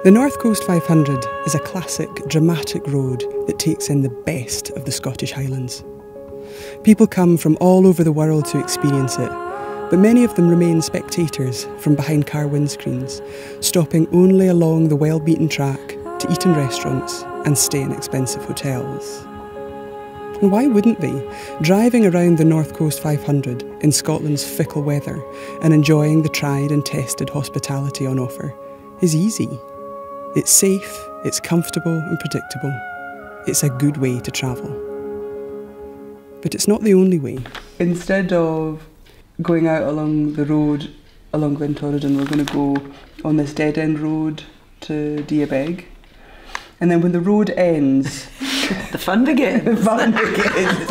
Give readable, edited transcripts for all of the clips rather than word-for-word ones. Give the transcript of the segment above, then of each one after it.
The North Coast 500 is a classic, dramatic road that takes in the best of the Scottish Highlands. People come from all over the world to experience it, but many of them remain spectators from behind car windscreens, stopping only along the well-beaten track to eat in restaurants and stay in expensive hotels. And why wouldn't they? Driving around the North Coast 500 in Scotland's fickle weather and enjoying the tried and tested hospitality on offer is easy. It's safe, it's comfortable and predictable. It's a good way to travel. But it's not the only way. Instead of going out along the road along Glentorridon, we're going to go on this dead-end road to Diabeg. And then when the road ends... the fun begins. The fun begins.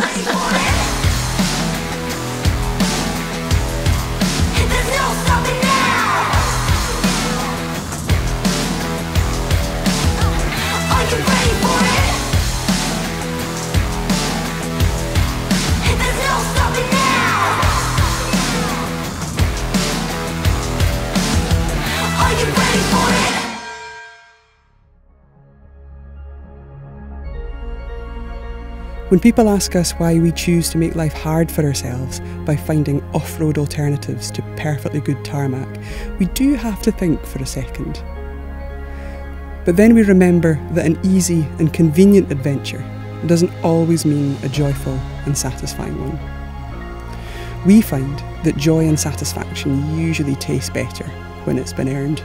When people ask us why we choose to make life hard for ourselves by finding off-road alternatives to perfectly good tarmac, we do have to think for a second. But then we remember that an easy and convenient adventure doesn't always mean a joyful and satisfying one. We find that joy and satisfaction usually taste better when it's been earned.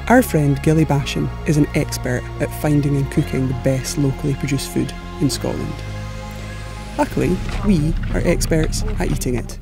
Our friend Gilly Bashan is an expert at finding and cooking the best locally produced food in Scotland. Luckily, we are experts at eating it.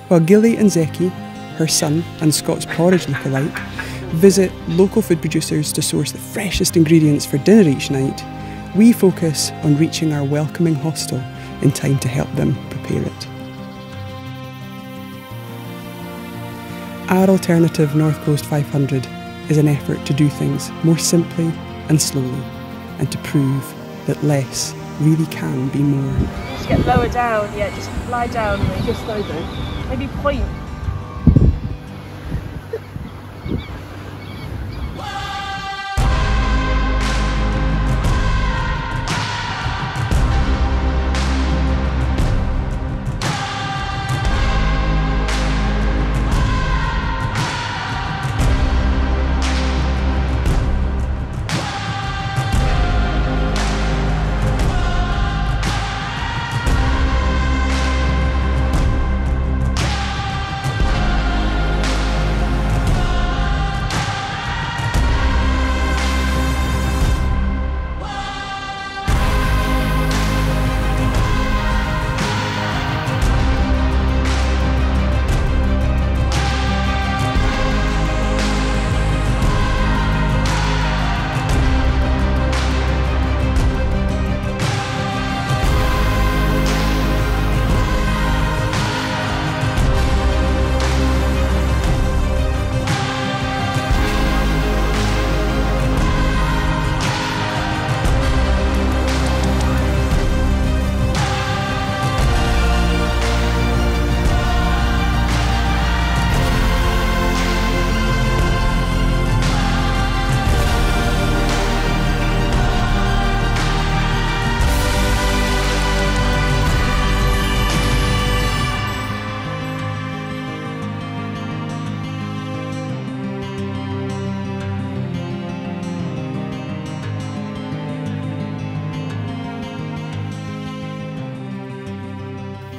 While Gilly and Zeki, her son and Scots porridge look-alike, visit local food producers to source the freshest ingredients for dinner each night, we focus on reaching our welcoming hostel in time to help them prepare it. Our alternative North Coast 500 is an effort to do things more simply and slowly, and to prove that less really can be more. Just get lower down, yeah, just lie down. Just lie down. Maybe point.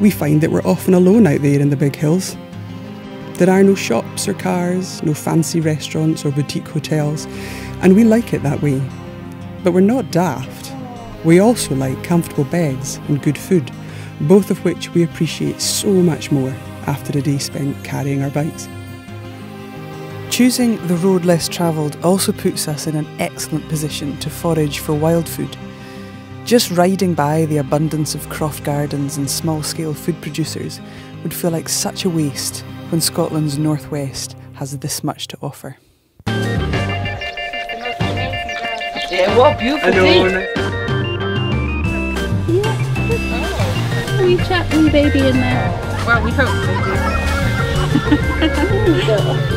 We find that we're often alone out there in the big hills. There are no shops or cars, no fancy restaurants or boutique hotels, and we like it that way. But we're not daft. We also like comfortable beds and good food, both of which we appreciate so much more after a day spent carrying our bikes. Choosing the road less travelled also puts us in an excellent position to forage for wild food. Just riding by the abundance of croft gardens and small-scale food producers would feel like such a waste when Scotland's northwest has this much to offer. Yeah, what beautiful feet. Yeah. Wee chat, wee baby in there. Well, we hope they do.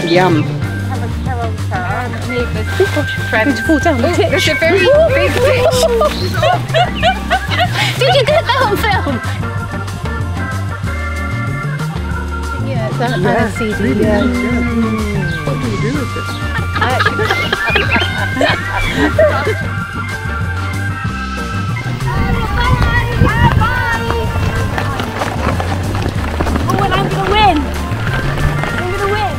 Yum. Hello, Sarah. Neighbours. Oh gosh, friends fall down the ditch. There's a very big fish. Did you get that on film? Yeah, that aniseed. Yeah. What do you do with this? Oh, and I'm gonna win! I'm gonna win!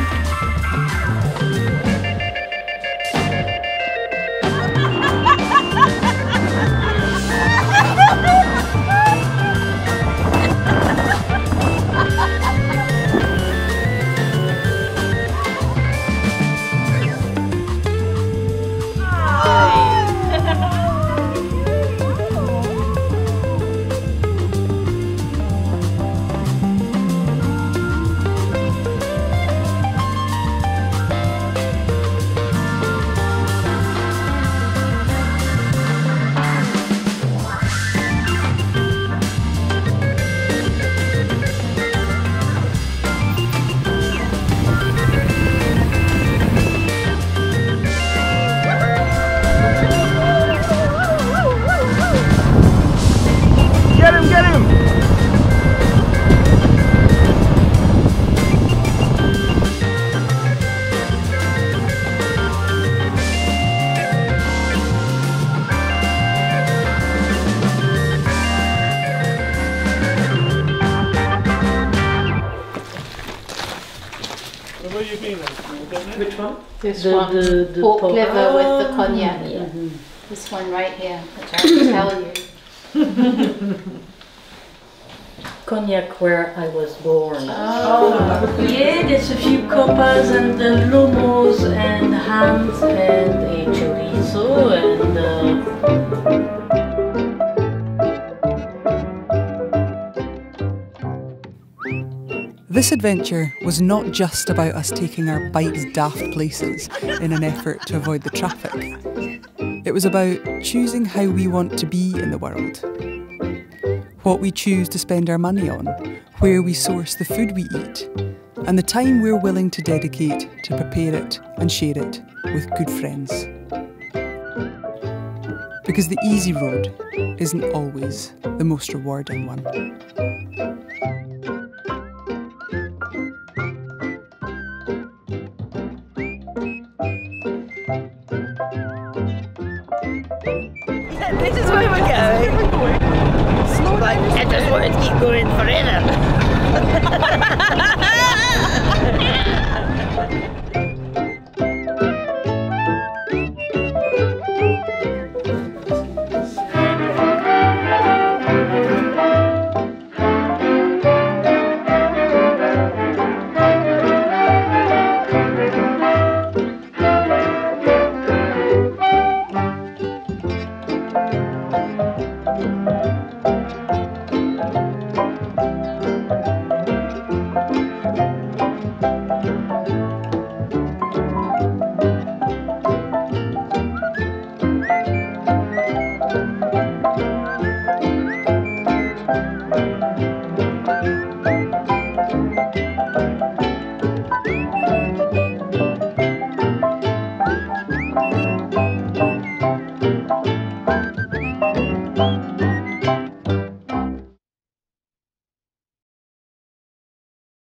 Which one? This one. The pork liver with the cognac. This one right here, which I will tell you. Cognac where I was born. Oh. Yeah, there's a few copas and lomos and hams and a chorizo and This adventure was not just about us taking our bikes daft places in an effort to avoid the traffic. It was about choosing how we want to be in the world. What we choose to spend our money on, where we source the food we eat, and the time we're willing to dedicate to prepare it and share it with good friends. Because the easy road isn't always the most rewarding one. This is where we're going. Slow down. I just want to keep going forever.